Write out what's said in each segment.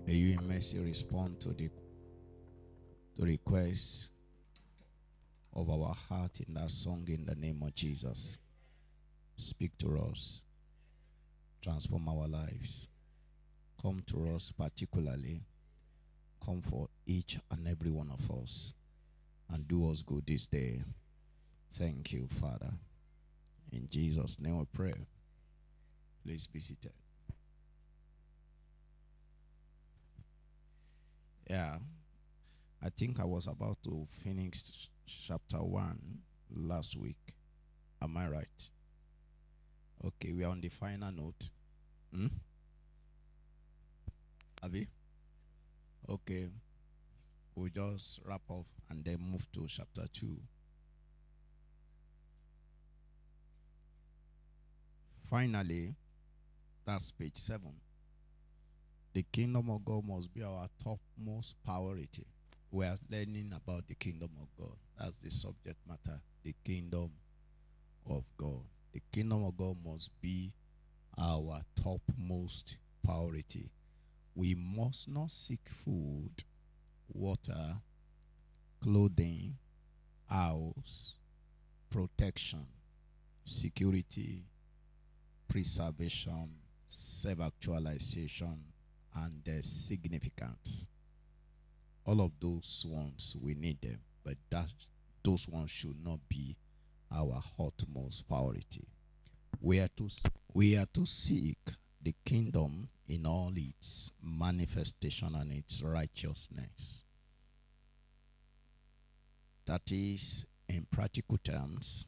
May you in mercy respond to the request of our heart in that song in the name of Jesus. Speak to us. Transform our lives. Come to us particularly. Come for each and every one of us. And do us good this day. Thank you, Father. In Jesus' name we pray. Please be seated. Yeah. I think I was about to finish chapter 1 last week. Am I right? Okay, we are on the final note. Abi? Okay. We'll just wrap up and then move to chapter 2. Finally, that's page 7. The kingdom of God must be our topmost priority. We are learning about the kingdom of God. That's the subject matter. The kingdom of God. The kingdom of God must be our topmost priority. We must not seek food, water, clothing, house, protection, security, preservation, self-actualization, and their significance. All of those ones, we need them, but those ones should not be our utmost priority. We are to seek the kingdom in all its manifestation and its righteousness. That is, in practical terms,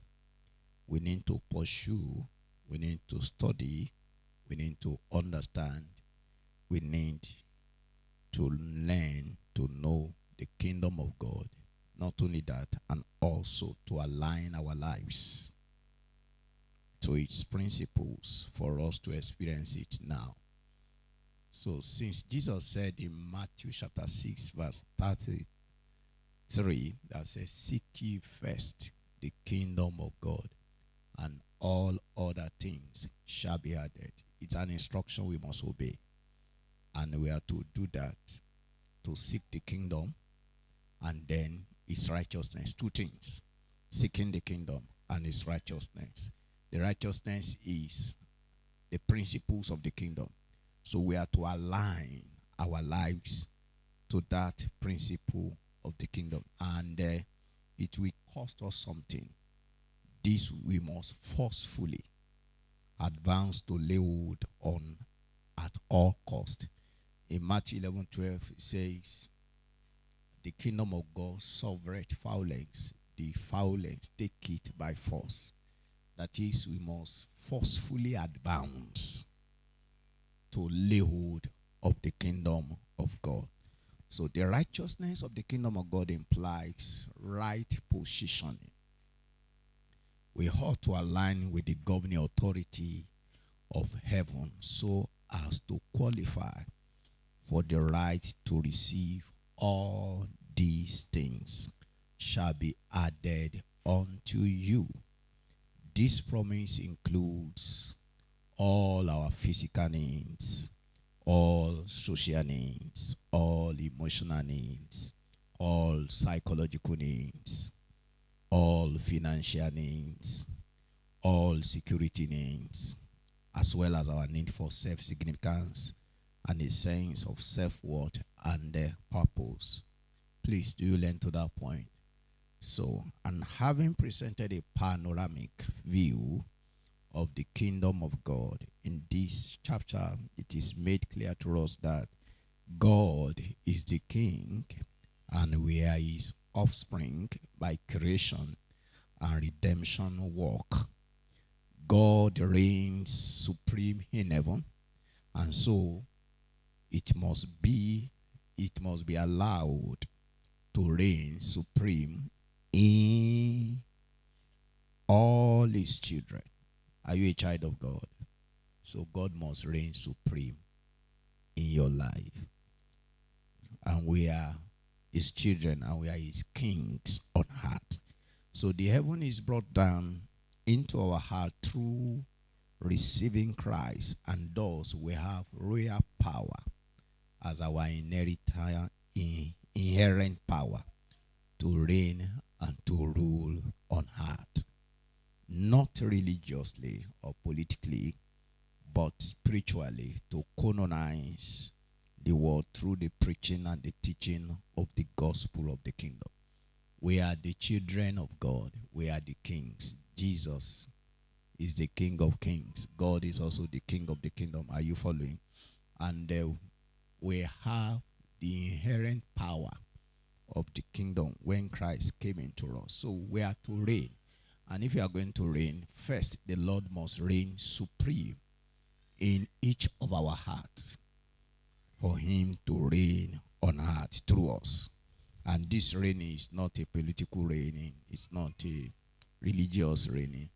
we need to pursue, we need to study, we need to understand, we need to learn to know the kingdom of God. Not only that, and also to align our lives to its principles for us to experience it now. So since Jesus said in Matthew chapter 6 verse 33, that says, seek ye first the kingdom of God, and all other things shall be added. It's an instruction we must obey. And we are to do that, to seek the kingdom and then its righteousness. Two things: seeking the kingdom and its righteousness. The righteousness is the principles of the kingdom. So we are to align our lives to that principle of the kingdom. And it will cost us something. This we must forcefully advance to lay hold on at all cost. In Matthew 11:12, it says, the kingdom of God suffereth violence, the violence take it by force. That is, we must forcefully advance to lay hold of the kingdom of God. So the righteousness of the kingdom of God implies right positioning. We ought to align with the governing authority of heaven so as to qualify for the right to receive all these things shall be added unto you. This promise includes all our physical needs, all social needs, all emotional needs, all psychological needs, all financial needs, all security needs, as well as our need for self-significance and a sense of self-worth and purpose. Please, do you learn to that point? So, and having presented a panoramic view of the kingdom of God in this chapter, it is made clear to us that God is the king and we are his offspring by creation and redemption work. God reigns supreme in heaven, and so it must be allowed to reign supreme in all his children. Are you a child of God? So God must reign supreme in your life. And we are his children and we are his kings on earth. So the heaven is brought down into our heart through receiving Christ, and thus we have royal power as our inherent power to reign and to rule on earth, not religiously or politically, but spiritually, to colonize the world through the preaching and the teaching of the gospel of the kingdom. We are the children of God. We are the kings. Jesus is the King of kings. God is also the King of the kingdom. Are you following? And we have the inherent power of the kingdom when Christ came into us. So we are to reign. And if you are going to reign, first the Lord must reign supreme in each of our hearts for him to reign on earth through us. And this reigning is not a political reigning. It's not a religious reigning.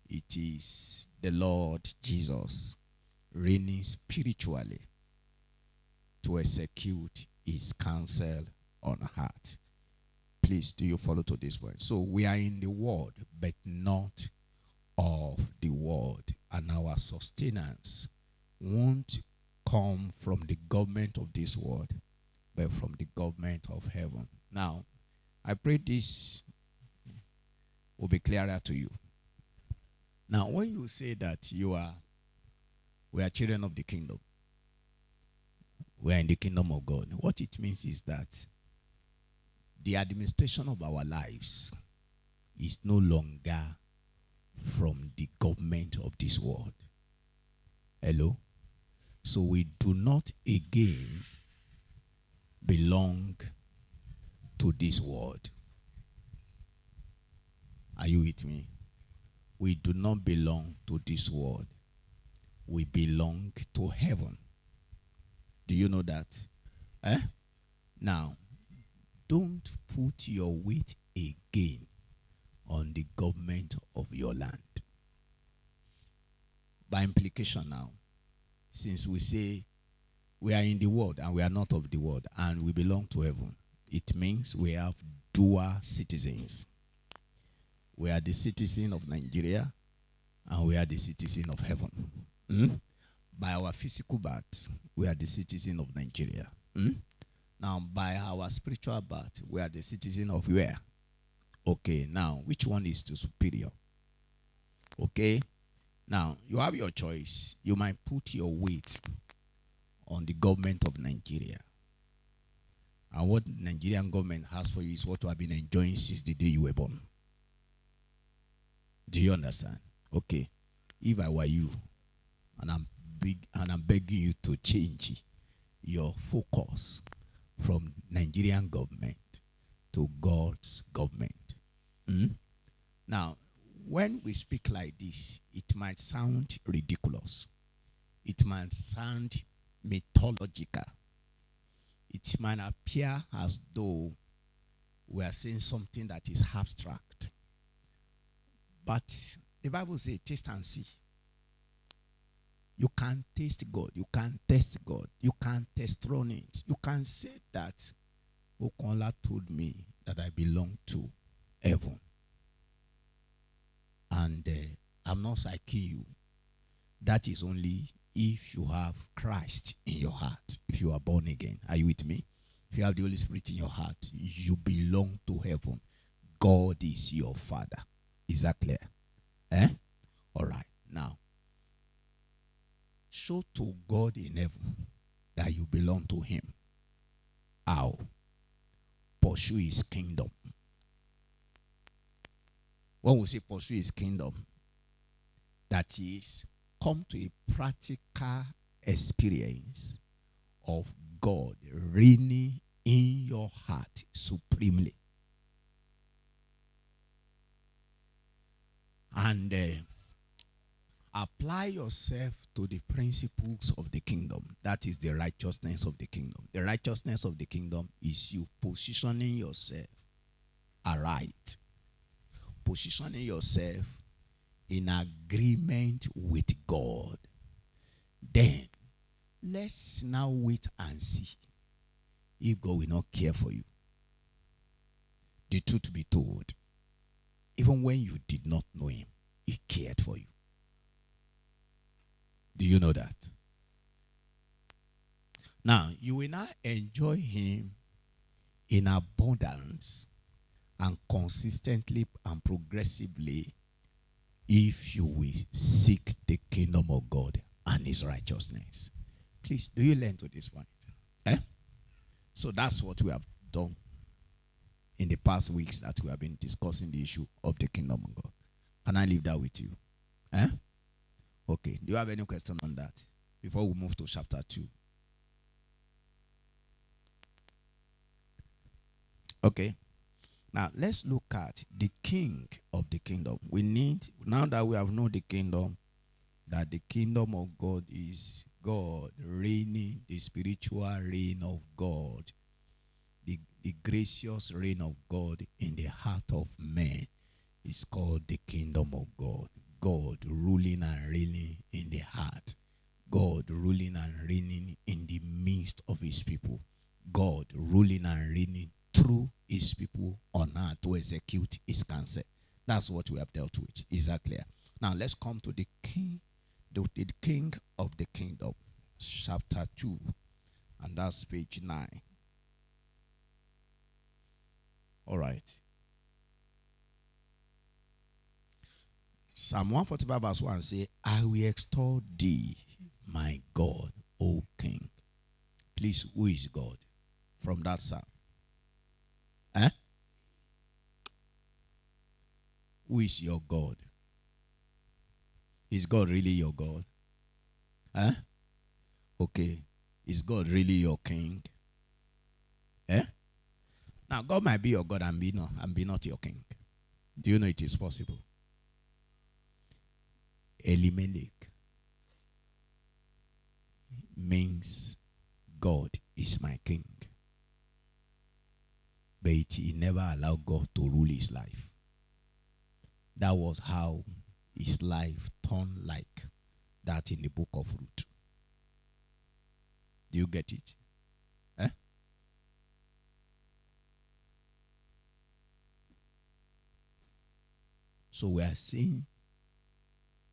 It is the Lord Jesus reigning spiritually to execute his counsel on earth. Please, do you follow to this point? So we are in the world, but not of the world. And our sustenance won't come from the government of this world, but from the government of heaven. Now, I pray this will be clearer to you. Now, when you say that we are children of the kingdom, we are in the kingdom of God, what it means is that the administration of our lives is no longer from the government of this world. Hello? So we do not again belong to this world. Are you with me? We do not belong to this world. We belong to heaven. Do you know that? Now, don't put your weight again on the government of your land. By implication now, since we say we are in the world and we are not of the world and we belong to heaven, it means we have dual citizens. We are the citizen of Nigeria and we are the citizen of heaven. By our physical birth, we are the citizen of Nigeria. Now, by our spiritual birth, we are the citizen of where? Okay, now, which one is the superior? Okay, now, you have your choice. You might put your weight on the government of Nigeria. And what the Nigerian government has for you is what you have been enjoying since the day you were born. Do you understand? Okay, if I were you, and I'm begging you to change your focus from Nigerian government to God's government. Now, when we speak like this, it might sound ridiculous. It might sound mythological. It might appear as though we are saying something that is abstract. But the Bible says, taste and see. You can taste God. You can test God. You can test run it. You can say that Okunola told me that I belong to heaven. And I'm not psyching you. That is only if you have Christ in your heart. If you are born again. Are you with me? If you have the Holy Spirit in your heart, you belong to heaven. God is your Father. Is that clear? All right. Now, show to God in heaven that you belong to him. How? Pursue his kingdom. When we say pursue his kingdom, that is, come to a practical experience of God reigning in your heart supremely. And apply yourself to the principles of the kingdom. That is the righteousness of the kingdom. The righteousness of the kingdom is you positioning yourself aright. Positioning yourself in agreement with God. Then, let's now wait and see if God will not care for you. The truth be told, even when you did not know him, he cared for you. Do you know that? Now, you will not enjoy him in abundance and consistently and progressively if you will seek the kingdom of God and his righteousness. Please, do you learn to this point? Eh? So that's what we have done in the past weeks that we have been discussing the issue of the kingdom of God. Can I leave that with you? Eh? Okay. Do you have any question on that before we move to chapter 2? Okay. Now let's look at the king of the kingdom. We need, now that we have known the kingdom, that the kingdom of God is God reigning, the spiritual reign of God, the gracious reign of God in the heart of man is called the kingdom of God. God ruling and reigning in the heart. God ruling and reigning in the midst of his people. God ruling and reigning through his people on earth to execute his counsel. That's what we have dealt with. Is that clear? Now let's come to the king, the king of the kingdom, chapter 2, and that's page 9. All right. Psalm 145 verse 1 say, I will extol thee, my God, O King. Please, who is God? From that psalm. Eh? Who is your God? Is God really your God? Eh? Okay. Is God really your king? Eh? Now, God might be your God and be not your king. Do you know it is possible? Elimelech means God is my king. But he never allowed God to rule his life. That was how his life turned like that in the book of Ruth. Do you get it? Eh? So we are saying,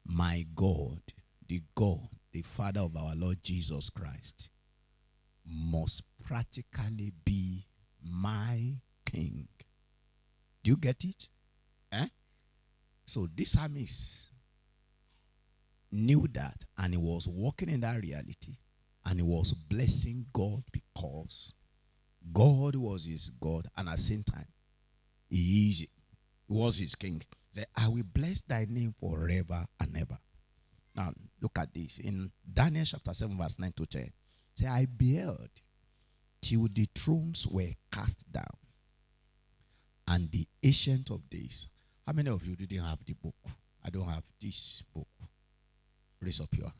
my God, the Father of our Lord Jesus Christ, must practically be my king. Do you get it? Eh? So this psalmist knew that, and he was walking in that reality, and he was blessing God because God was his God, and at the same time, he was his king. He said, I will bless thy name forever and ever. Now, look at this. In Daniel chapter 7, verse 9 to 10, say, I beheld till the thrones were cast down, and the ancient of days. How many of you didn't have the book? I don't have this book. Raise up your hand.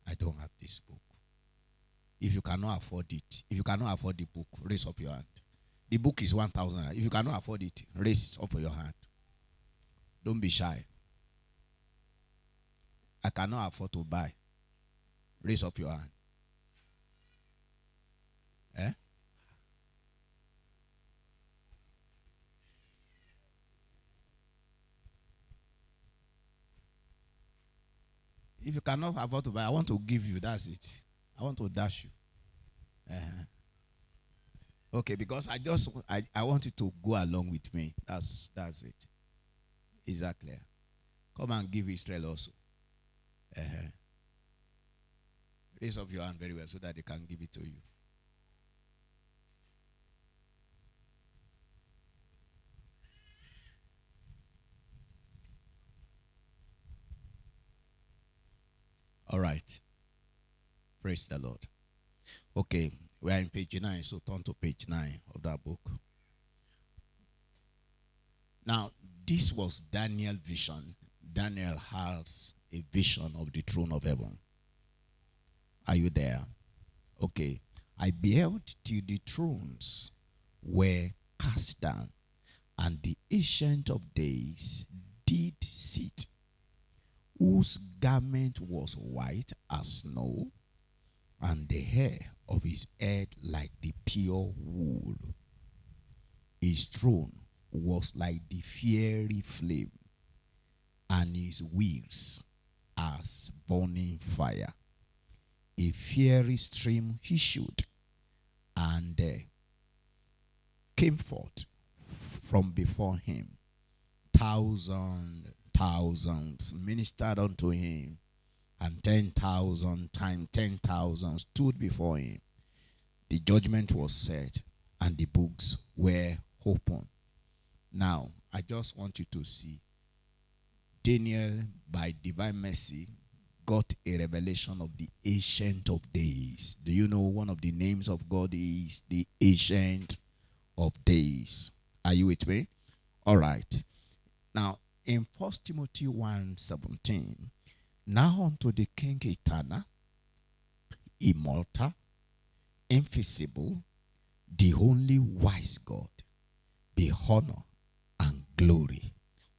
I don't have this book. If you cannot afford it, if you cannot afford the book, raise up your hand. The book is 1,000. If you cannot afford it, raise up your hand. Don't be shy. I cannot afford to buy. Raise up your hand. Eh? If you cannot afford to buy, I want to give you. That's it. I want to dash you. Okay, because I want you to go along with me. That's it. Is that clear? Come and give Israel also. Raise up your hand very well so that they can give it to you. All right. Praise the Lord. Okay, we are in page 9, so turn to page 9 of that book. Now, this was Daniel's vision. Daniel has a vision of the throne of heaven. Are you there? Okay. I beheld till the thrones were cast down, and the ancient of days did sit, whose garment was white as snow, and the hair of his head like the pure wool. His throne was like the fiery flame, and his wheels as burning fire. a fiery stream issued and came forth from before him. Thousands ministered unto him, and 10,000 times 10,000 stood before him. The judgment was set, and the books were opened. Now, I just want you to see Daniel, by divine mercy, got a revelation of the Ancient of Days. Do you know one of the names of God is the Ancient of Days? Are you with me? All right. Now, in 1 Timothy 1:17, now unto the King eternal, immortal, invisible, the only wise God, be honor and glory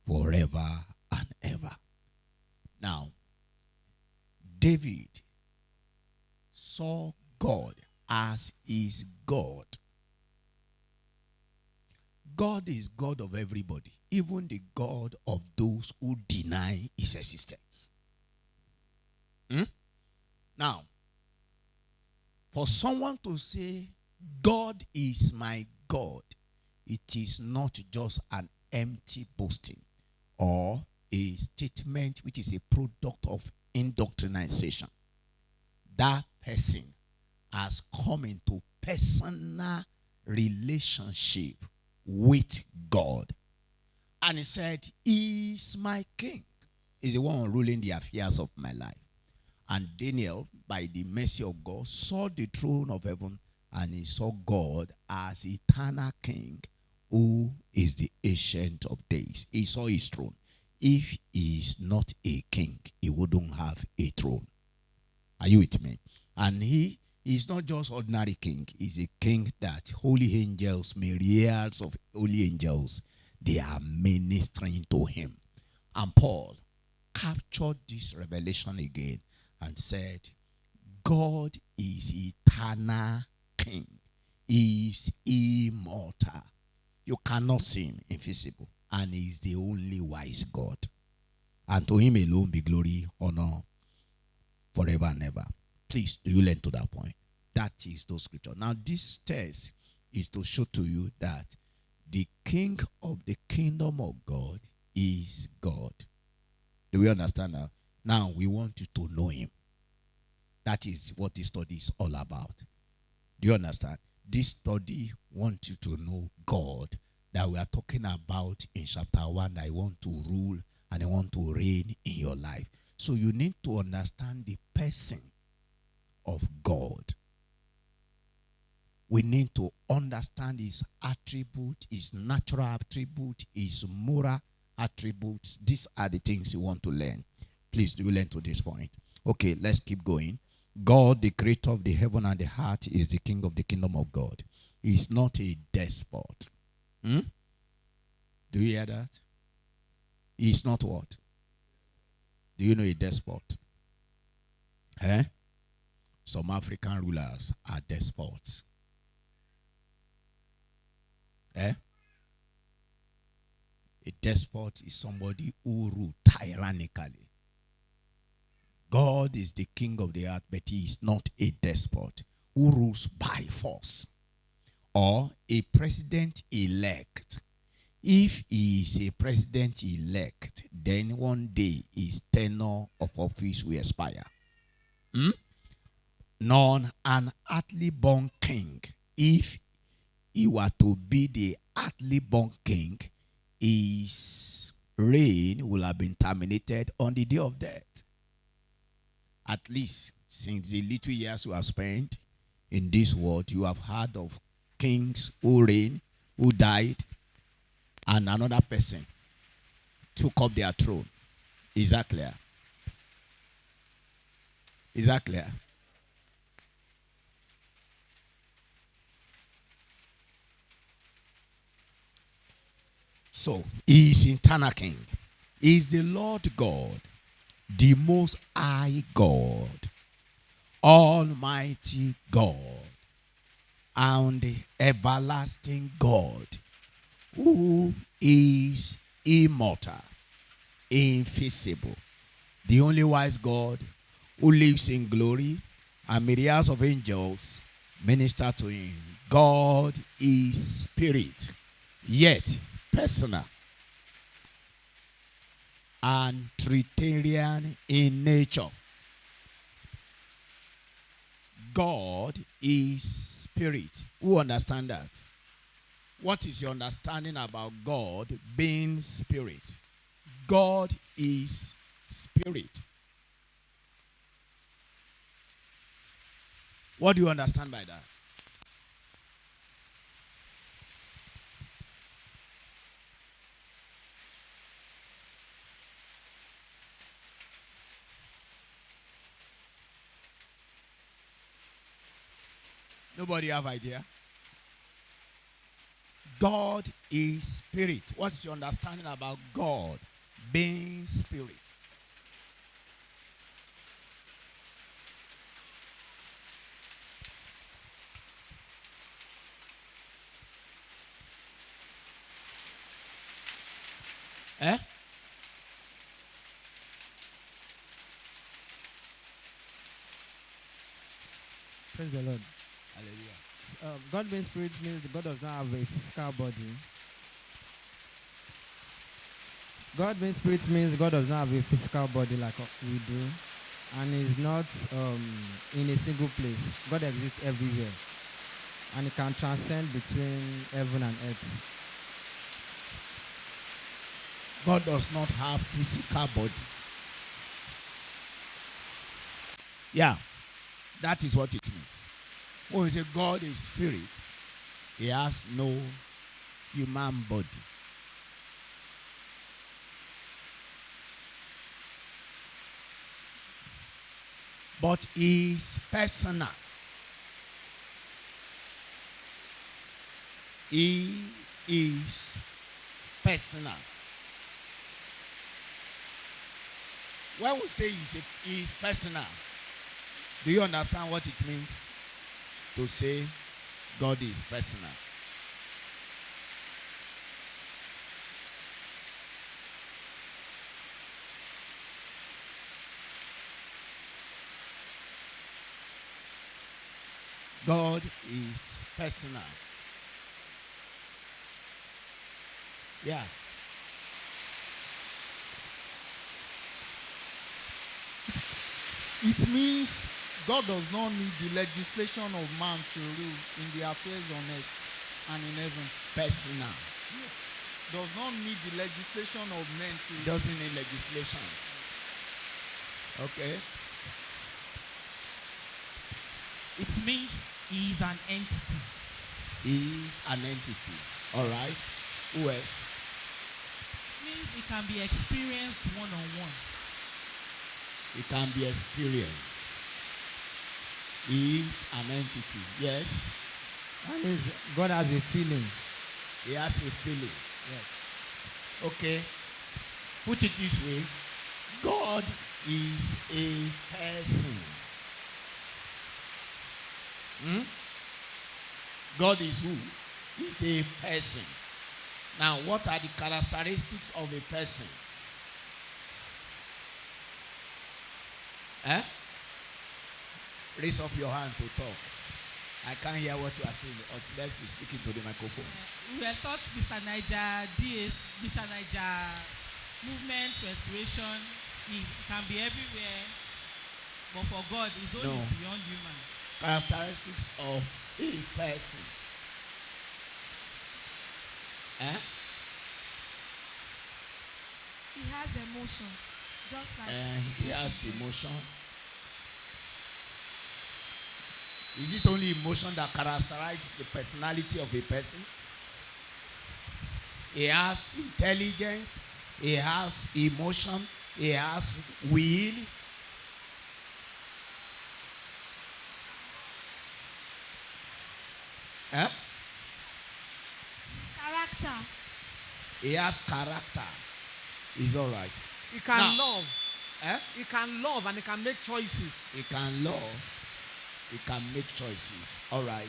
forever and ever. Now, David saw God as his God. God is God of everybody, even the God of those who deny his existence. Now, for someone to say, God is my God, it is not just an empty boasting or a statement which is a product of indoctrination. That person has come into personal relationship with God. And he said, he is my king. He's the one ruling the affairs of my life. And Daniel, by the mercy of God, saw the throne of heaven, and he saw God as eternal king, who is the Ancient of Days. He saw his throne. If he is not a king, he wouldn't have a throne. Are you with me? And he is not just ordinary king. He's a king that holy angels, myriads of holy angels, they are ministering to him. And Paul captured this revelation again and said, God is eternal king. He is immortal. You cannot see him, invisible. And he is the only wise God. And to him alone be glory, honor, forever and ever. Please, do you learn to that point? That is those scriptures. Now, this text is to show to you that the king of the kingdom of God is God. Do we understand now? Now, we want you to know him. That is what this study is all about. Do you understand? This study wants you to know God that we are talking about in chapter 1. I want to rule and I want to reign in your life. So you need to understand the person of God. We need to understand his attribute, his natural attribute, his moral attributes. These are the things you want to learn. Please do learn to this point. Okay, let's keep going. God, the creator of the heaven and the earth, is the king of the kingdom of God. He is not a despot. Do you hear that? He is not what? Do you know a despot? Some African rulers are despots. A despot is somebody who rules tyrannically. God is the king of the earth, but he is not a despot who rules by force. Or a president-elect. If he is a president-elect, then one day his tenure of office will expire. None an earthly born king. If he were to be the earthly born king, his reign will have been terminated on the day of death. At least since the little years you have spent in this world, you have heard of kings who reigned, who died, and another person took up their throne. Is that clear? Is that clear? So, he is eternal king. He is the Lord God, the most high God, almighty God, and the everlasting God, who is immortal, invisible, the only wise God, who lives in glory and myriads of angels minister to him. God is spirit, yet personal and Trinitarian in nature. God is spirit. Who understand that? What is your understanding about God being spirit? God is spirit. What do you understand by that? Nobody have idea? God is spirit. What's your understanding about God being spirit? Eh? Praise the Lord. Hallelujah. God being spirit means God does not have a physical body. God being spirit means God does not have a physical body like we do, and is not in a single place. God exists everywhere, and it can transcend between heaven and earth. God does not have physical body. Yeah, that is what it means. When we say God is spirit, he has no human body. But he is personal. He is personal. When we say he is personal, do you understand what it means to say God is personal? God is personal. Yeah. It means God does not need the legislation of man to rule in the affairs on earth and in heaven. Personal. Yes. Does not need the legislation of men to rule. Doesn't need legislation. Okay. It means he is an entity. He is an entity. All right. Who else? It means it can be experienced one-on-one. It can be experienced. He is an entity. Yes. That means God has a feeling. He has a feeling. Yes. Okay. Put it this way. God is a person. God is who? He's a person. Now, what are the characteristics of a person? Eh? Raise up your hand to talk. I can't hear what you are saying unless you're speaking to the microphone. We were taught Mr. Niger, Mr. Niger movement, respiration, it can be everywhere, but for God, it's only No. beyond human. Characteristics of a person. Eh? He has emotion, just like He has person. emotion. Is it only emotion that characterizes the personality of a person? He has intelligence. He has emotion. He has will. Eh? Character. He has character. It's all right. He can Now, love. Eh? He can love and he can make choices. He can love. He can make choices. All right.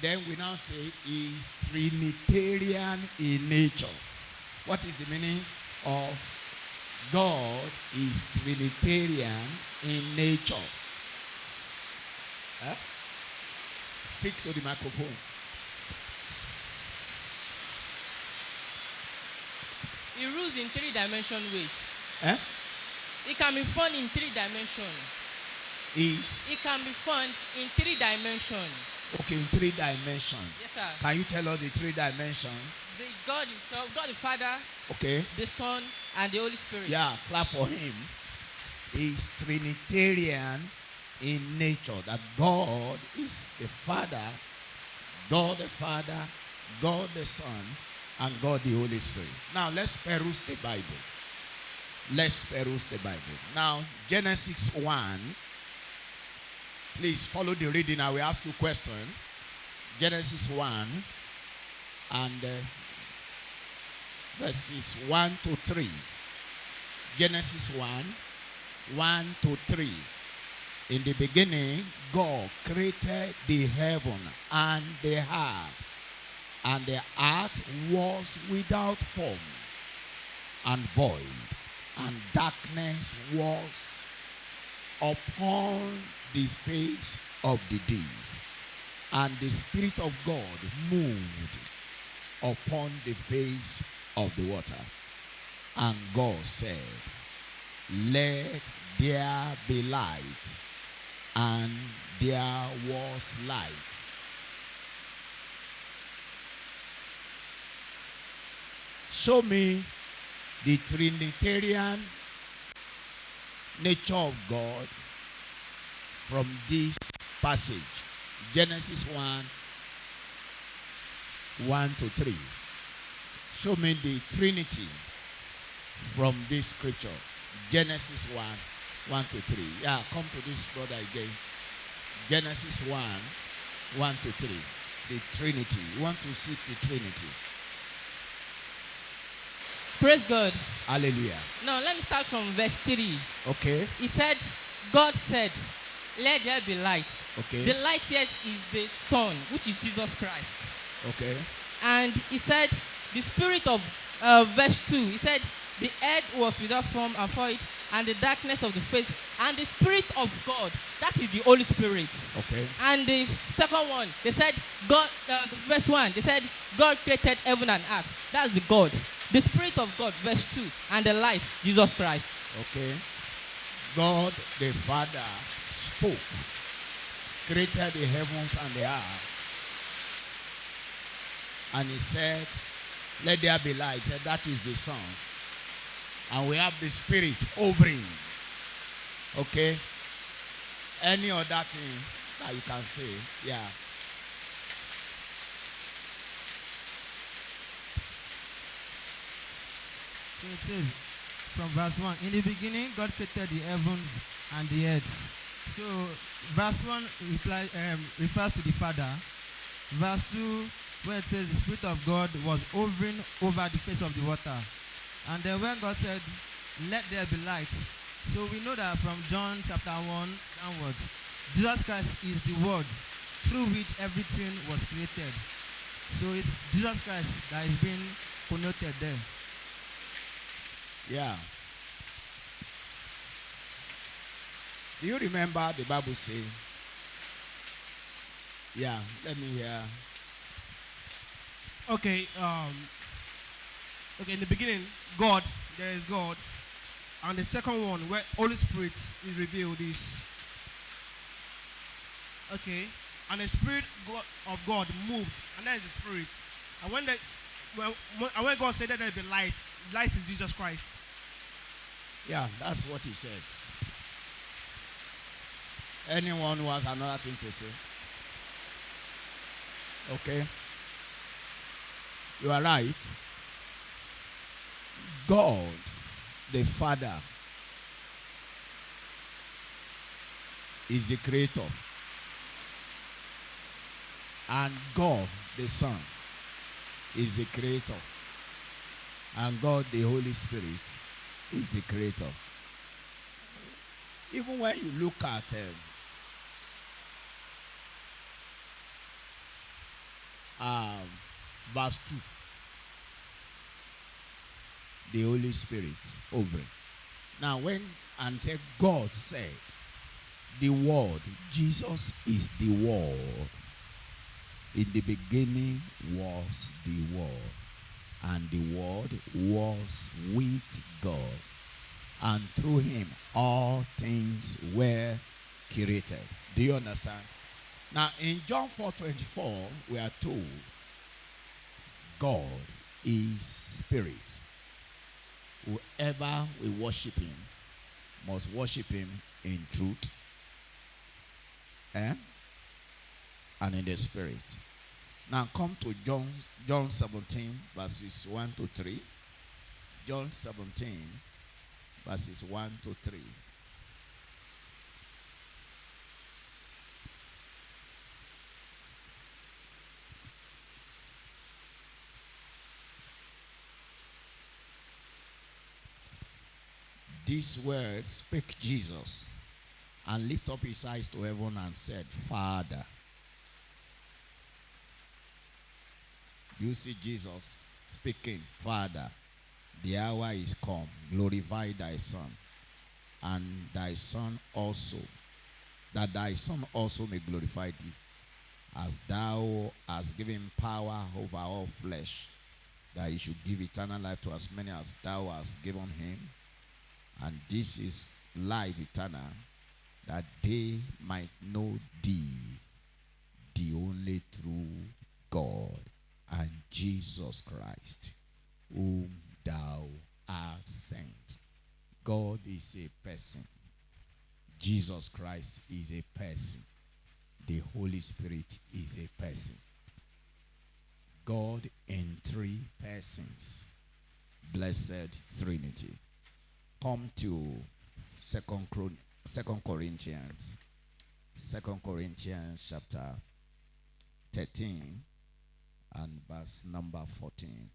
Then we now say he is Trinitarian in nature. What is the meaning of God is Trinitarian in nature? Eh? Speak to the microphone. He rules in 3-dimension ways. Eh? It can be found in 3 dimensions. Is It can be found in 3 dimensions. okay in 3 dimensions. Yes, sir. Can you tell us the 3 dimensions? The God Himself, God the Father, Okay. the Son, and the Holy Spirit. Yeah, clap for him. He's Trinitarian in nature. That God is the Father, God the Father, God the Son, and God the Holy Spirit. Now let's peruse the Bible. Let's peruse the Bible. Now, Genesis 1. Please follow the reading. I will ask you a question. Genesis 1 and verses 1 to 3. Genesis 1 to 3. In the beginning, God created the heaven and the earth. And the earth was without form and void, and darkness was upon the face of the deep. And the Spirit of God moved upon the face of the water. And God said, let there be light. And there was light. Show me the Trinitarian nature of God from this passage. Genesis 1 to 3. Show me the Trinity from this scripture. Genesis 1 to 3. Yeah, come to this brother again. Genesis 1 to 3. The Trinity. You want to see the Trinity. Praise God. Hallelujah. Now, let me start from verse 3. Okay. He said, God said, let there be light. Okay. The light here is the Son, which is Jesus Christ. Okay. And he said, the Spirit of, verse 2, he said, the earth was without form and void, and the darkness of the face, and the Spirit of God, that is the Holy Spirit. Okay. And the second one, they said, God, verse 1, they said, God created heaven and earth. That's the God. The Spirit of God, verse 2, and the light, Jesus Christ. Okay. God the Father spoke, created the heavens and the earth. And he said, let there be light. He said, that is the Son. And we have the Spirit hovering. Okay. Any other thing that you can say? Yeah. So it says from verse 1, in the beginning God created the heavens and the earth. So verse 1 refers to the Father. Verse 2, where it says the Spirit of God was hovering over the face of the water. And then when God said, let there be light. So we know that from John chapter 1 downwards, Jesus Christ is the Word through which everything was created. So it's Jesus Christ that is being connoted there. Yeah. Do you remember the Bible saying? Yeah, let me hear. Okay, in the beginning, God, there is God. And the second one, where Holy Spirit is revealed, is okay. And the Spirit of God moved, and that is the Spirit. And when God said that there be light, light is Jesus Christ. Yeah, that's what he said. Anyone who has another thing to say? Okay. You are right. God, the Father, is the creator. And God, the Son, is the creator. And God, the Holy Spirit, is the creator. Even when you look at verse 2, the Holy Spirit over. Now when and said God said, The Word. Jesus is the Word. In the beginning was the Word, and the Word was with God, and through him all things were created. Do you understand? Now in John 4:24, we are told God is spirit. Whoever will worship him must worship him in truth and in the spirit. Now come to John 17 verses 1 to 3. John 17 verses 1 to 3. These words spake Jesus, and lift up his eyes to heaven and said, Father. You see Jesus speaking, Father, the hour is come, glorify thy Son, and thy Son also, that thy Son also may glorify thee, as thou hast given power over all flesh, that he should give eternal life to as many as thou hast given him. And this is life eternal, that they might know thee, the only true God, and Jesus Christ, whom thou hast sent. God is a person. Jesus Christ is a person. The Holy Spirit is a person. God in three persons. Blessed Trinity. Come to 2 Corinthians. 2 Corinthians chapter 13 and verse number 14.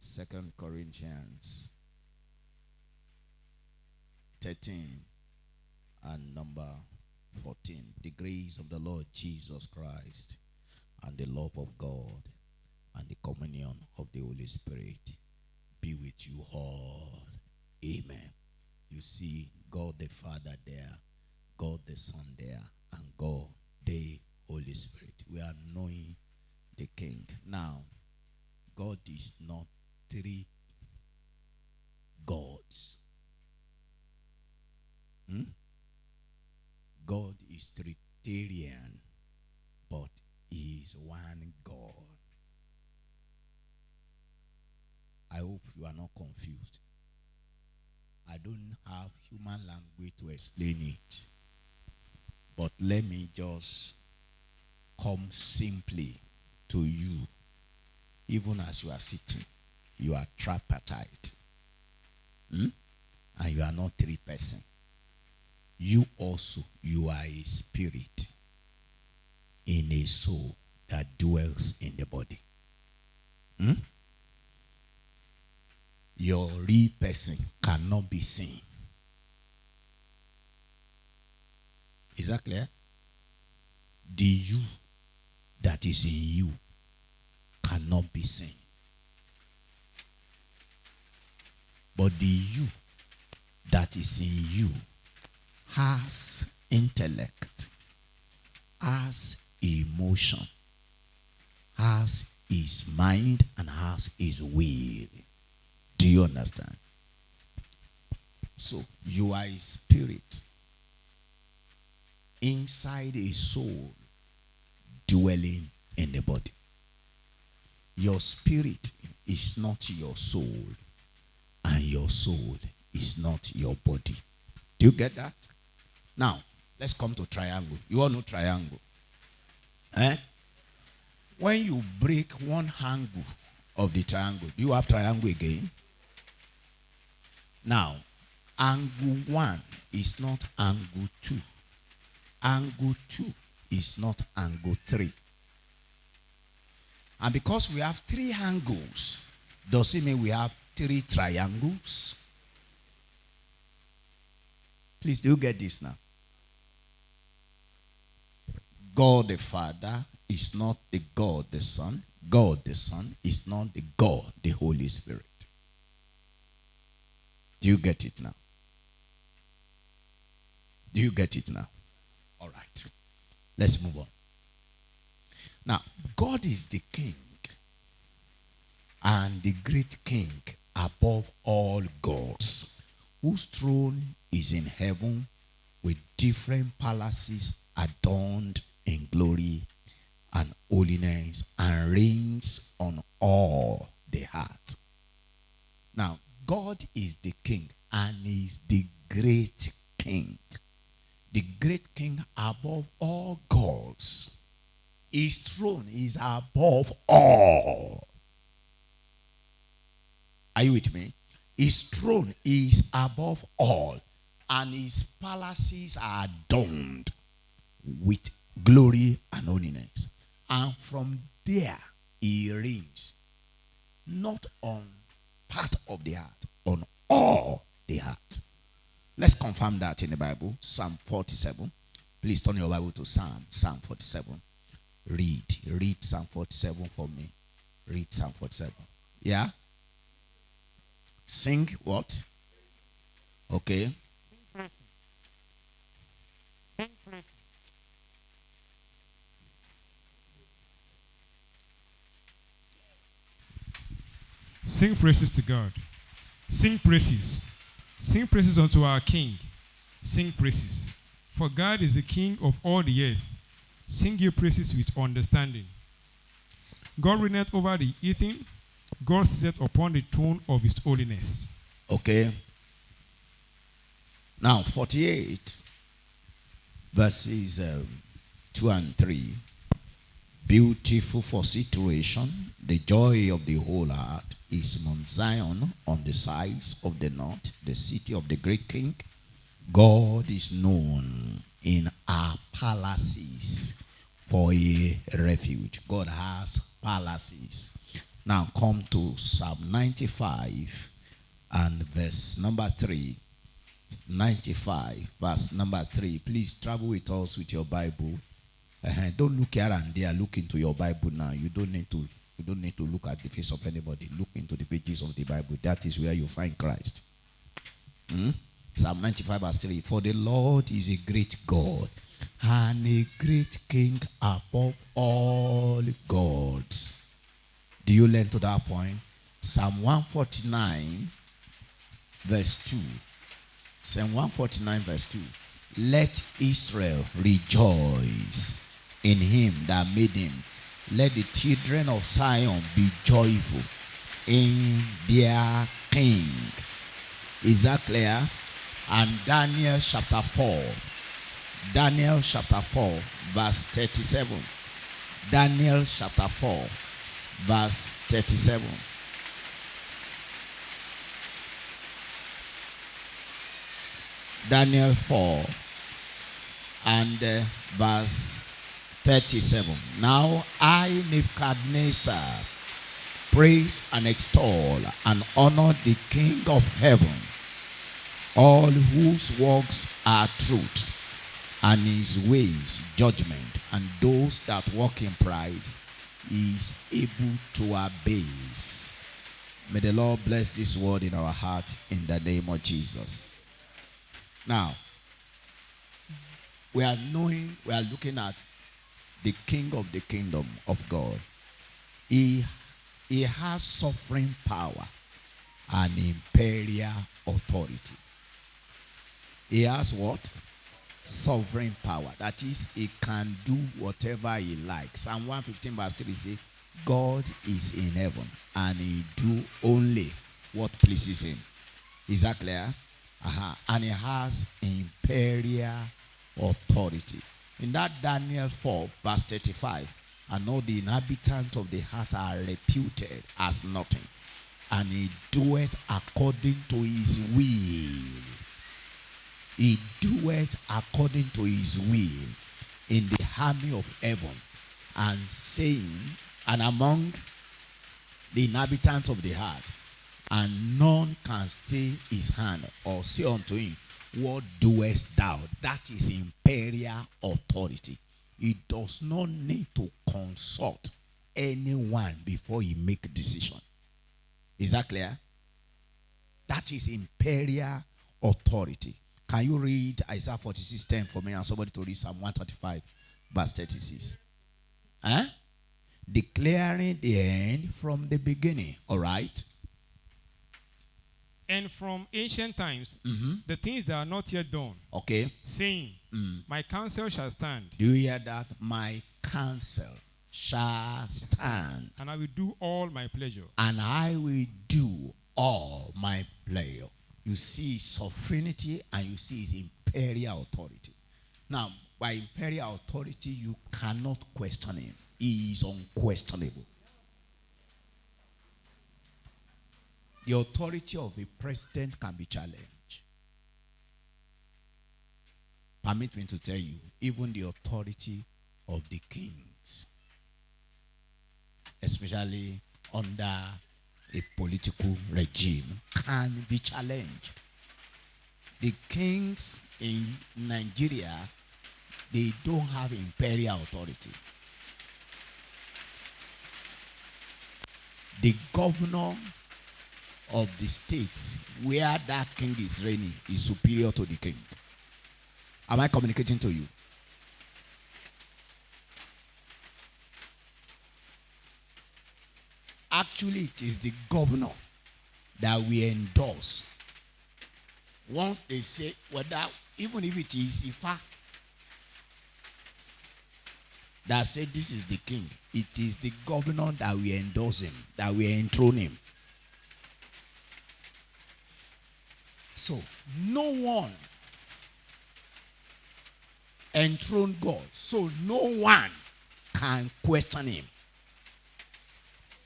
2 Corinthians 13 and number 14. The grace of the Lord Jesus Christ and the love of God and the communion of the Holy Spirit be with you all. Amen. You see God the Father there, God the Son there, and God the Holy Spirit. We are knowing the King. Now, God is not three gods. God is Trinitarian, but he is one God. I hope you are not confused. I don't have human language to explain it. But let me just come simply to you. Even as you are sitting, you are tripartite. And you are not three person. You also, you are a spirit in a soul that dwells in the body. Your real person cannot be seen. Is that clear? The you that is in you cannot be seen. But the you that is in you has intellect, has emotion, has his mind, and has his will. Do you understand? So you are a spirit inside a soul dwelling in the body. Your spirit is not your soul, and your soul is not your body. Do you get that? Now, let's come to triangle. You all know triangle. When you break one angle of the triangle, do you have triangle again? Now, angle 1 is not angle 2. Angle 2 is not angle 3. And because we have 3 angles, does it mean we have 3 triangles? Please, do you get this now? God the Father is not the God the Son. God the Son is not the God the Holy Spirit. Do you get it now? Do you get it now? All right. Let's move on. Now, God is the king and the great king above all gods, whose throne is in heaven with different palaces adorned in glory and holiness, and reigns on all the earth. Now, God is the king and is the great king. The great king above all gods. His throne is above all. Are you with me? His throne is above all, and his palaces are adorned with glory and holiness. And from there he reigns, not on part of the earth, on all the earth. Let's confirm that in the Bible. Psalm 47. Please turn your Bible to Psalm 47. Read Psalm 47 for me. Read Psalm 47. Yeah? Sing what? Okay. Sing praises. Sing praises to God. Sing praises. Sing praises unto our King. Sing praises. For God is the King of all the earth. Sing your praises with understanding. God reigneth over the heathen. God sitteth upon the throne of his holiness. Okay. Now, 48, verses 2 and 3. Beautiful for situation. The joy of the whole earth is Mount Zion on the sides of the north, the city of the great king. God is known in our palaces for a refuge. God has palaces. Now come to Psalm 95 and verse number 3. 95 verse number 3. Please travel with us with your Bible. Don't look here and there. Look into your Bible now. You don't need to look at the face of anybody. Look into the pages of the Bible. That is where you find Christ. Psalm 95 verse 3. For the Lord is a great God and a great king above all gods. Do you learn to that point? Psalm 149 verse 2. Psalm 149 verse 2. Let Israel rejoice in him that made him. Let the children of Zion be joyful in their king. Is that clear? And Daniel chapter 4. Daniel chapter 4 verse 37. Daniel chapter 4 verse 37. Daniel 4 and verse 37. Now I, Nebuchadnezzar, praise and extol and honor the King of heaven, all whose works are truth, and his ways judgment, and those that walk in pride is able to abase. May the Lord bless this word in our heart in the name of Jesus. Now, we are looking at the King of the kingdom of God. He has sovereign power and imperial authority. He has what? Sovereign power. That is, he can do whatever he likes. Psalm 115 verse 3 says, God is in heaven and he do only what pleases him. Is that clear? And he has imperial authority. In that Daniel 4 verse 35, and all the inhabitants of the earth are reputed as nothing, and he doeth according to his will. He doeth according to his will in the army of heaven, and saying, and among the inhabitants of the earth, and none can stay his hand or say unto him, what doest thou? That is imperial authority. He does not need to consult anyone before he make a decision. Is that clear? That is imperial authority. Can you read Isaiah 46:10 for me and somebody to read Psalm 135, verse 36? Huh? Declaring the end from the beginning. All right? And from ancient times, the things that are not yet done, Okay. saying, my counsel shall stand. Do you hear that? My counsel shall stand. And I will do all my pleasure. And I will do all my pleasure. You see his sovereignty and you see his imperial authority. Now, by imperial authority, you cannot question him. He is unquestionable. The authority of a president can be challenged. Permit me to tell you, even the authority of the kings, especially under a political regime, can be challenged. The kings in Nigeria, they don't have imperial authority. The governor of the states where that king is reigning is superior to the king. Am I communicating to you? Actually, it is the governor that we endorse. Once they say, whether, even if it is Ifa that said this is the king, it is the governor that we endorse him, that we enthrone him. So, no one enthroned God. So, no one can question him.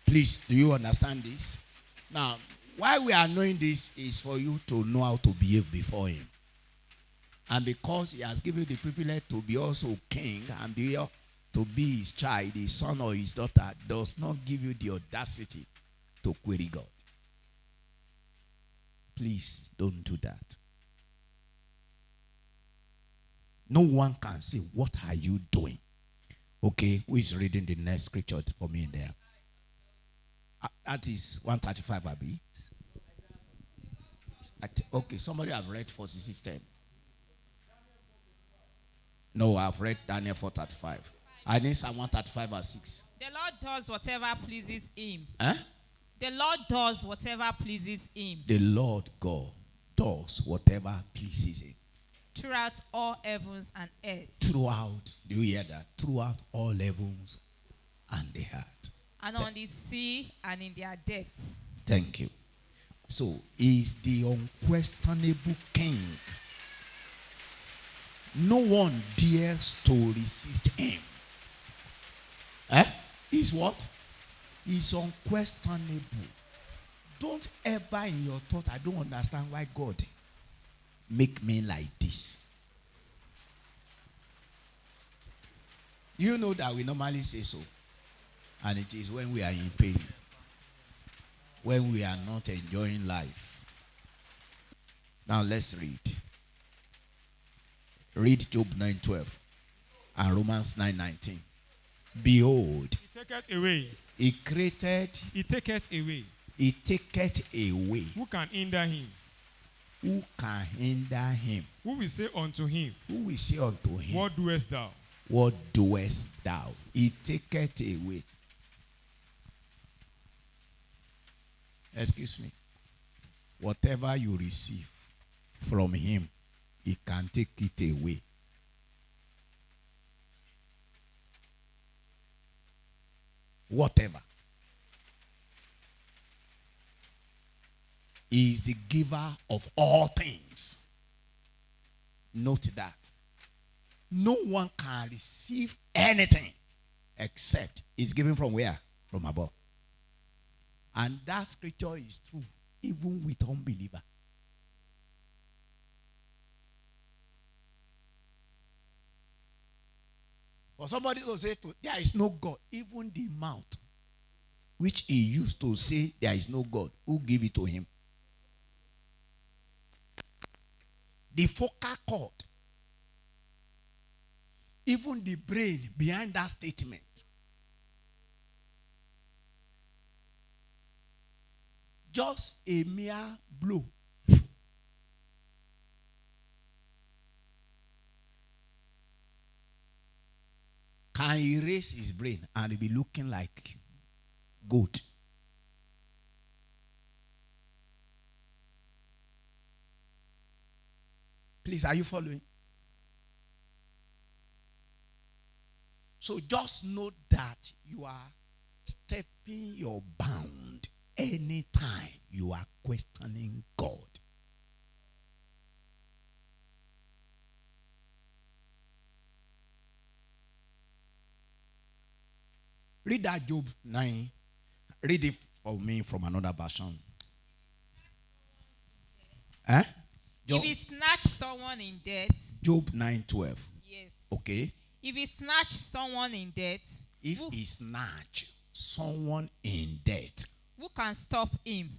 Please, do you understand this? Now, why we are knowing this is for you to know how to behave before him. And because he has given you the privilege to be also king and to be his child, his son or his daughter, does not give you the audacity to query God. Please don't do that. No one can say, what are you doing? Okay, who is reading the next scripture for me in there? That is 135, Abi. Okay, somebody have read 46:10. No, I've read Daniel 4:35. I need Psalm 135 verse 6. The Lord does whatever pleases him. Huh? The Lord does whatever pleases him. The Lord God does whatever pleases him. Throughout all heavens and earth. Throughout, do you hear that? Throughout all heavens and the earth. And on the sea and in their depths. Thank you. So, he is the unquestionable king. No one dares to resist him. He's what? He's unquestionable. Don't ever in your thought, I don't understand why God make me like this. You know that we normally say so. And it is when we are in pain. When we are not enjoying life. Now let's read. Read Job 9:12 and Romans 9:19. Behold, He taketh away. he created, He taketh away. he taketh away. Who can hinder him? Who can hinder him? Who will say unto him, Who will say unto him, what doest thou? what doest thou? He taketh away. Excuse me. Whatever you receive from him, he can take it away. Whatever. He is the giver of all things. Note that. No one can receive anything except it's given from where? From above. And that scripture is true even with unbeliever. For somebody to say there is no God, even the mouth which he used to say there is no God, who gave it to him? The focal cord, even the brain behind that statement. Just a mere blow. can erase his brain and he'll be looking like goat. Please, are you following? So just know that you are stepping your bound anytime you are questioning God. Read that Job 9. Read it for me from another version. Eh? If he snatch someone in debt. Job 9:12. Yes. Okay. If he snatch someone in debt. If he snatch someone in debt. Who can stop him?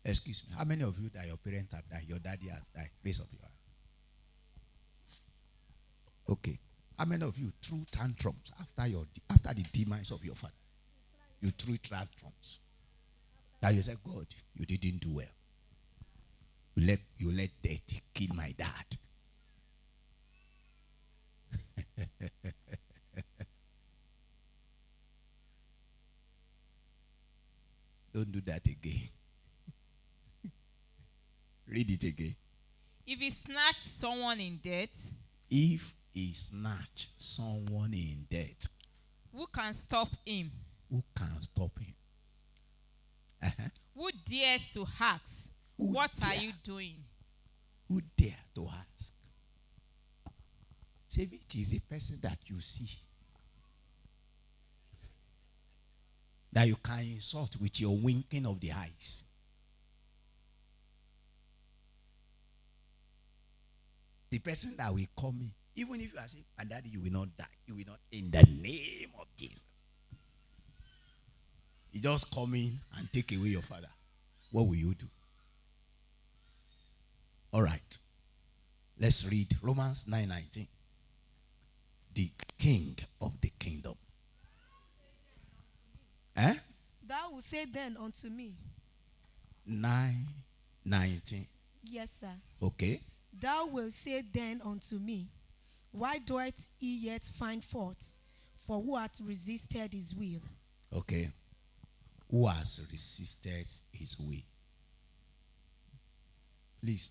Excuse me. How many of you that your parents have died? Your daddy has died. Raise up your hand. Okay. How many of you threw tantrums after the demise of your father? You threw tantrums. That you said, God, you didn't do well. You let death kill my dad. Don't do that again. Read it again. If he snatch someone in debt. If he snatch someone in debt. Who can stop him? Who can stop him? Uh-huh. Who dares to ask? What are you doing? Who dare to ask? Say it is the person that you see, that you can insult with your winking of the eyes. The person that will come in, even if you are saying, and daddy, you will not die. You will not, in the name of Jesus. He just come in and take away your father. What will you do? All right. Let's read Romans 9:19. The king of the kingdom. Eh? Thou will say then unto me. 9:19. Yes, sir. Okay. Thou wilt say then unto me, why doeth he yet find fault? For who hath resisted his will? Okay. Who has resisted his will? Please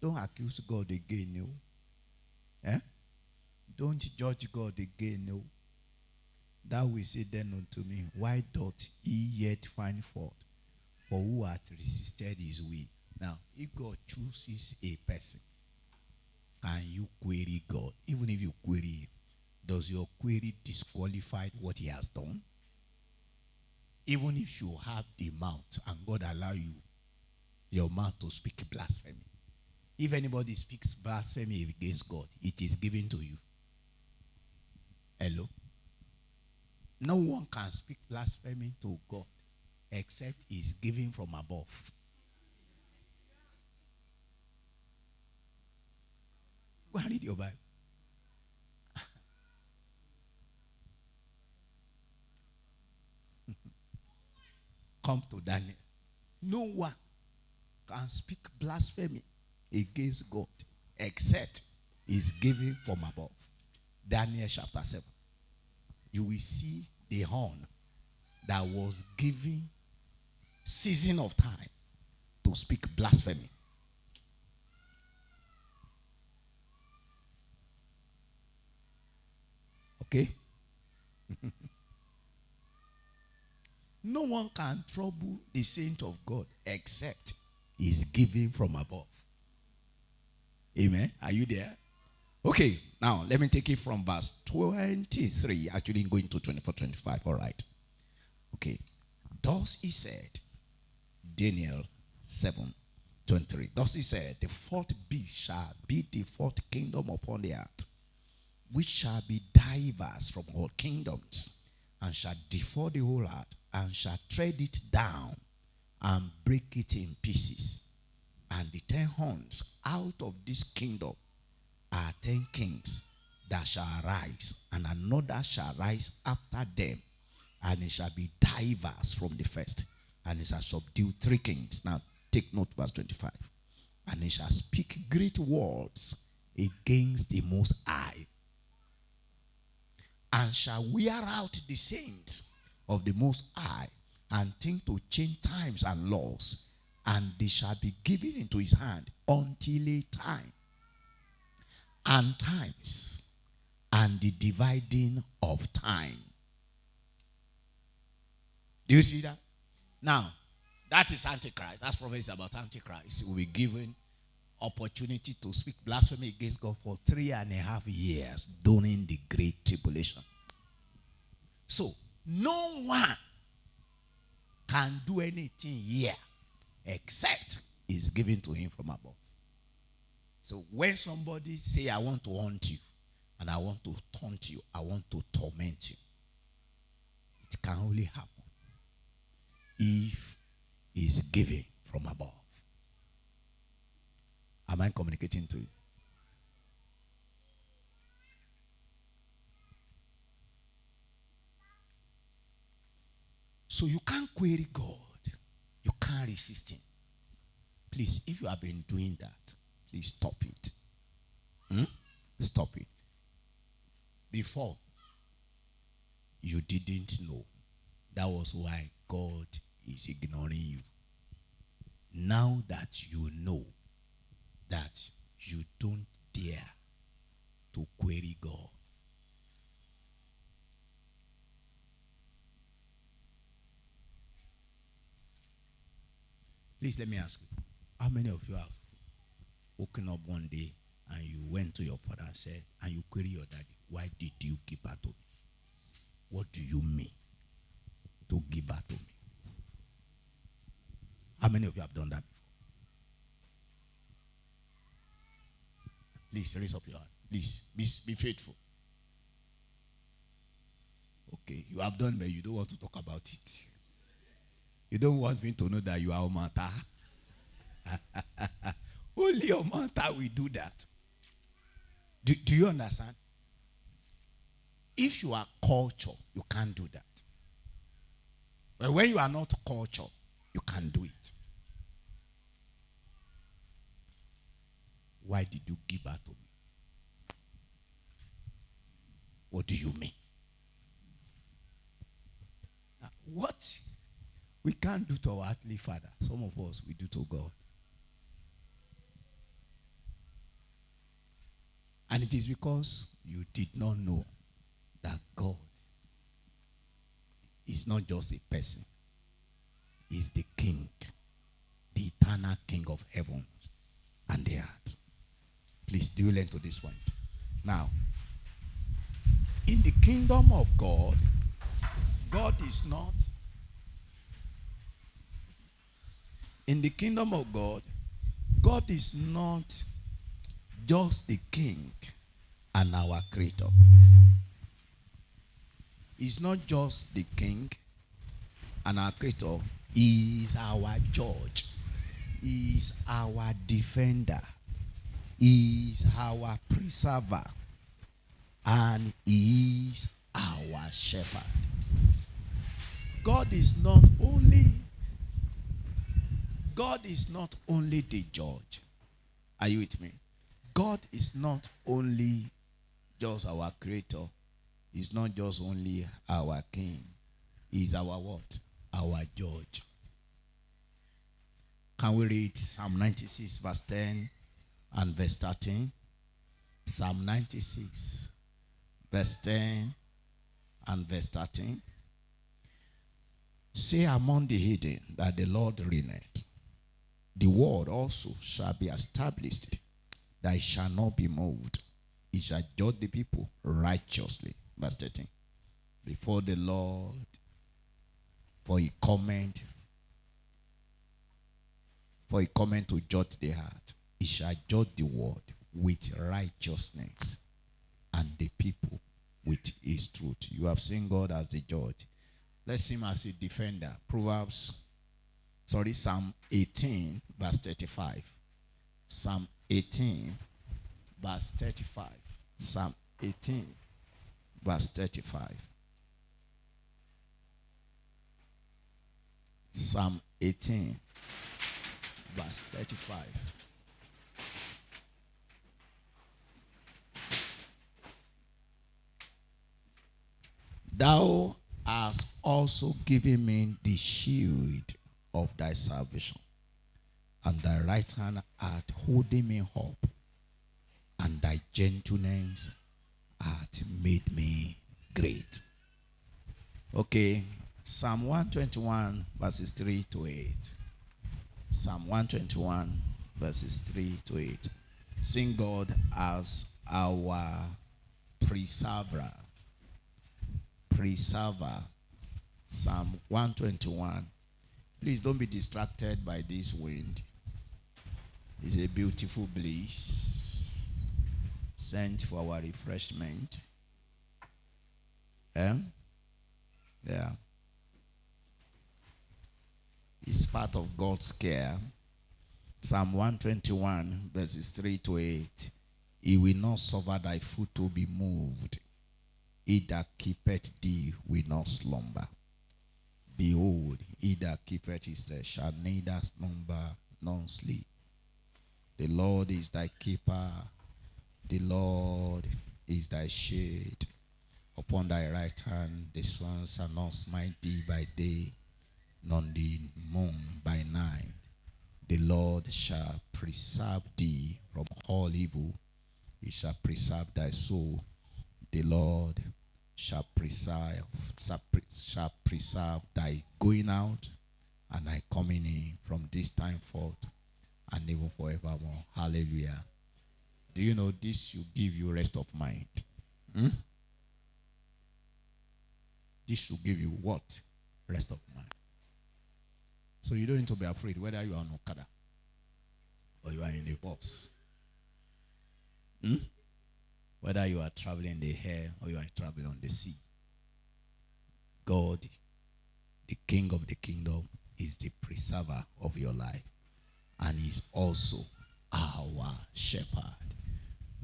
don't accuse God again, no. Eh? Don't judge God again, no. Thou will say then unto me, why doth he yet find fault? For who hath resisted his will? Now, if God chooses a person, can you query God? Even if you query him, does your query disqualify what he has done? Even if you have the mouth and God allow you, your mouth to speak blasphemy. If anybody speaks blasphemy against God, it is given to you. Hello? No one can speak blasphemy to God except it's given from above. Go and read your Bible. Come to Daniel. No one can speak blasphemy against God except it's given from above. Daniel chapter 7. You will see the horn that was given season of time to speak blasphemy. Okay? No one can trouble the saint of God except is given from above. Amen. Are you there? Okay. Now, let me take it from verse 23. Actually, going to 24, 25. All right. Okay. Thus he said, Daniel 7:23. Thus he said, the fourth beast shall be the fourth kingdom upon the earth, which shall be diverse from all kingdoms, and shall devour the whole earth, and shall tread it down, and break it in pieces. And the 10 horns out of this kingdom are 10 kings that shall arise, and another shall rise after them, and it shall be diverse from the first, and it shall subdue 3 kings. Now take note, verse 25. And it shall speak great words against the Most High, and shall wear out the saints of the Most High, and think to change times and laws, and they shall be given into his hand until a time and times and the dividing of time. Do you see that? Now, that is Antichrist. That's prophecy about Antichrist. He will be given opportunity to speak blasphemy against God for 3.5 years during the Great Tribulation. So, no one can do anything here except is given to him from above. So when somebody say, I want to haunt you, and I want to taunt you, I want to torment you, it can only happen if it's given from above. Am I communicating to you? So you can't query God. You can't resist him. Please, if you have been doing that, please stop it. Stop it. Before, you didn't know. That was why God is ignoring you. Now that you know that you don't dare to query God. Please let me ask you, how many of you have woken up one day and you went to your father and said, and you query your daddy, why did you give birth to me? What do you mean to give birth to me? How many of you have done that before? Please raise up your hand. Please be faithful. Okay, you have done, but you don't want to talk about it. You don't want me to know that you are Omanta. Only Omanta will do that. Do you understand? If you are culture, you can't do that. But when you are not culture, you can't do it. Why did you give birth to me? What do you mean? Now, what we can't do to our earthly father, some of us we do to God. And it is because you did not know that God is not just a person. He's the King, the eternal King of heaven and the earth. Please, do you learn to this point? Now, in the kingdom of God, God is not. In the kingdom of God, God is not just the King and our Creator. He's not just the King and our Creator. He is our judge. He is our defender. He is our preserver. And he is our shepherd. God is not only the judge. Are you with me? God is not only just our creator. He's not just only our king. He's our what? Our judge. Can we read Psalm 96 verse 10 and verse 13? Psalm 96 verse 10 and verse 13. Say among the hidden that the Lord reigneth. The word also shall be established, that it shall not be moved. He shall judge the people righteously. Verse 13. Before the Lord, for he cometh to judge the heart. He shall judge the world with righteousness, and the people with his truth. You have seen God as the judge. Let's see him as a defender. Psalm 18, verse 35. Psalm 18, verse 35. Psalm 18, verse 35. Psalm 18, verse 35. Thou hast also given me the shield of thy salvation, and thy right hand hath holding me up, and thy gentleness hath made me great. Okay, Psalm 121, verses 3 to 8. Psalm 121, verses 3 to 8. Sing God as our preserver. Preserver. Psalm 121. Please don't be distracted by this wind. It's a beautiful breeze sent for our refreshment. Yeah. It's part of God's care. Psalm 121, verses 3 to 8. He will not suffer thy foot to be moved. He that keepeth thee will not slumber. Behold, he that keepeth his rest shall neither slumber nor sleep. The Lord is thy keeper. The Lord is thy shade. Upon thy right hand the sun shall not smite thee by day, nor the moon by night. The Lord shall preserve thee from all evil. He shall preserve thy soul. The Lord shall preserve thy going out and thy coming in from this time forth and even forevermore. Hallelujah. Do you know this will give you rest of mind? This will give you what? Rest of mind. So you don't need to be afraid whether you are on Okada or you are in a bus. Whether you are traveling in the air or you are traveling on the sea. God, the King of the kingdom, is the preserver of your life. And is also our shepherd.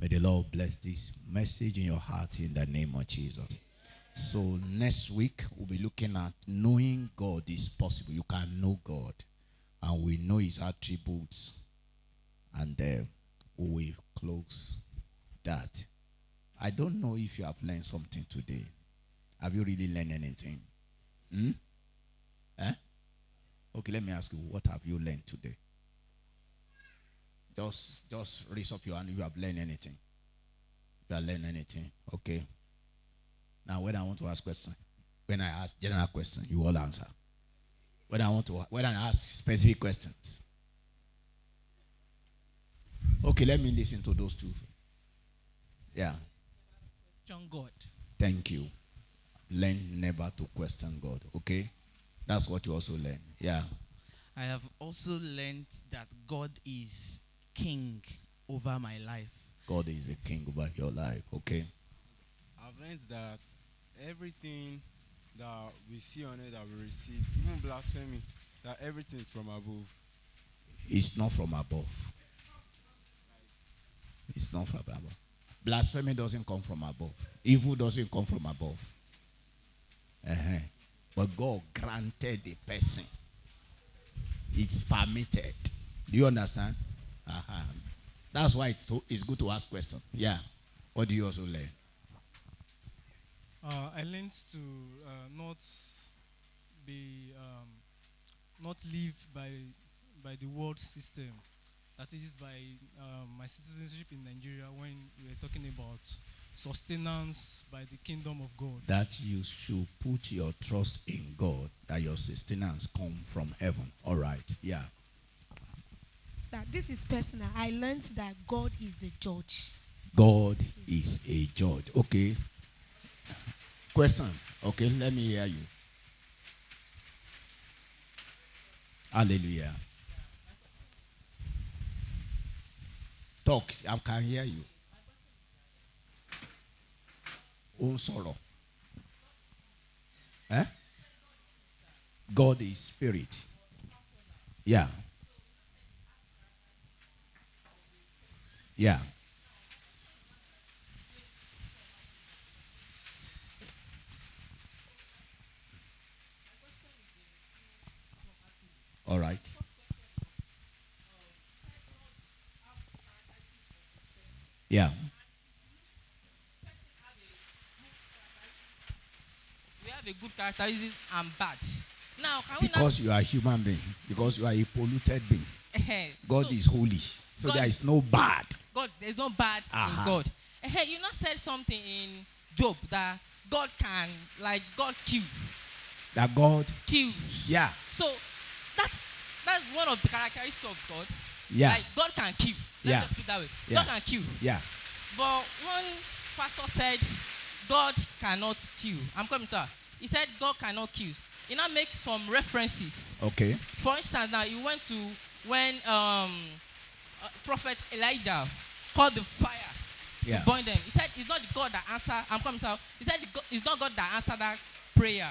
May the Lord bless this message in your heart in the name of Jesus. So next week, we'll be looking at knowing God is possible. You can know God. And we know his attributes. And we will close that. I don't know if you have learned something today. Have you really learned anything? Okay, let me ask you, what have you learned today? Just raise up your hand if you have learned anything. If you have learned anything, okay. Now, when I want to ask question, when I ask general question, you all answer. When I ask specific questions. Okay, let me listen to those two. Yeah. Question God. Thank you. Learn never to question God. Okay? That's what you also learn. Yeah. I have also learned that God is king over my life. God is the king over your life. Okay? I've learned that everything that we see on it that we receive, even blasphemy, that everything is from above. It's not from above. It's not from above. Blasphemy doesn't come from above. Evil doesn't come from above. But God granted the person. It's permitted. Do you understand? That's why it's good to ask questions. Yeah. What do you also learn? I learned to not live by the world system. That is by my citizenship in Nigeria when we were talking about sustenance by the kingdom of God. That you should put your trust in God, that your sustenance come from heaven. All right. Yeah. Sir, this is personal. I learned that God is the judge. God is a judge. Okay. Question. Okay, let me hear you. Hallelujah. Talk. I can hear you. Sorrow. God is spirit. Yeah. Yeah. All right. Yeah. have a good characteristics and bad. Now, can we Because you are a human being, because you are a polluted being. God is holy. So God, there is no bad. God, there's no bad in God. You not said something in Job that God can, like God kill. That God kills. Yeah. So that's one of the characteristics of God. Yeah. Like God can kill. Let's just put it that way. Yeah. God can kill. Yeah. But one pastor said God cannot kill. I'm coming, sir. He said God cannot kill. He now make some references. Okay. For instance, now you went to when Prophet Elijah called the fire to burn them. He said it's not the God that answered. I'm coming, sir. He said it's not God that answered that prayer.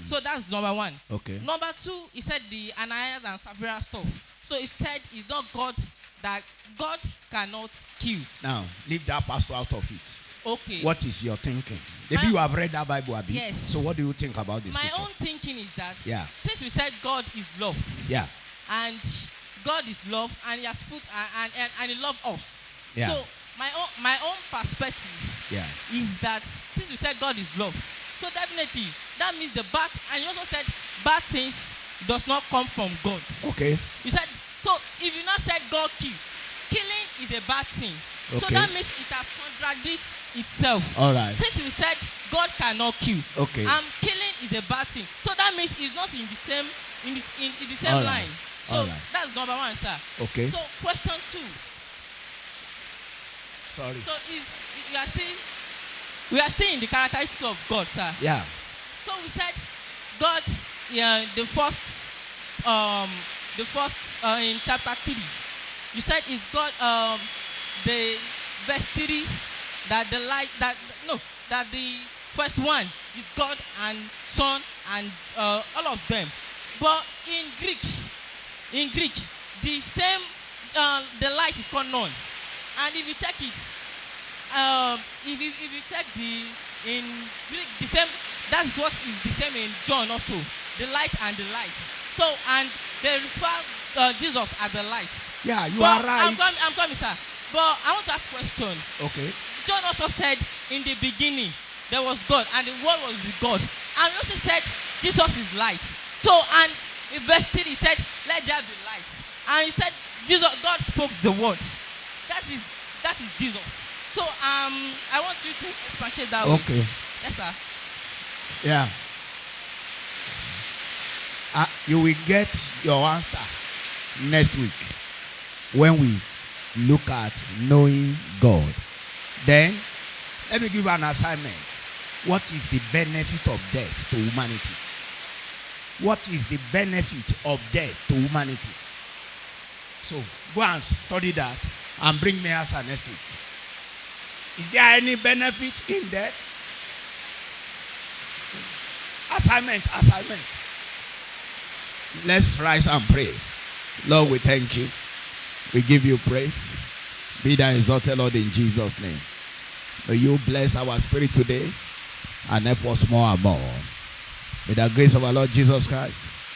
So that's number one. Okay. Number two, he said the Ananias and Sapphira stuff. So he said it's not God that God cannot kill. Now, leave that pastor out of it. Okay. What is your thinking? Maybe you have read that Bible, Abi. Yes. So what do you think about this? My own thinking is that since we said God is love. Yeah. And God is love, and He has put and He loves us. Yeah. So my own perspective is that since we said God is love, so definitely that means the bad, and you also said bad things does not come from God. Okay. You said so. If you not said God killing is a bad thing. Okay. So that means it has contradicted itself. All right. Since we said God cannot kill, okay, killing is a bad thing. So that means it's not in the same in the same all line. Right. So right. that's number one, sir. Okay. So question two. Sorry. So we are still in the characteristics of God, sir. Yeah. So we said God, the first in chapter 3. You said is God the verse 3 that the light that the first one is God and Son and all of them. But in Greek, the same the light is called none. And if you check it, if you check in Greek, the same, that's what is the same in John also. The light and the light. So and they refer Jesus as the light. Yeah, you are right. I'm coming, sir. But I want to ask a question. Okay. John also said in the beginning there was God and the word was with God. And he also said Jesus is light. So and in verse 3 he said, let there be light. And he said God spoke the word. That is Jesus. So I want you to expatiate that way. Okay. Yes, sir. Yeah. You will get your answer next week when we look at knowing God. Then let me give you an assignment. What is the benefit of death to humanity? What is the benefit of death to humanity? So go and study that and bring me answer next week. Is there any benefit in death? Assignment. Let's rise and pray. Lord, we thank you. We give you praise. Be thou exalted, Lord, in Jesus' name. May you bless our spirit today and help us more and more. With the grace of our Lord Jesus Christ,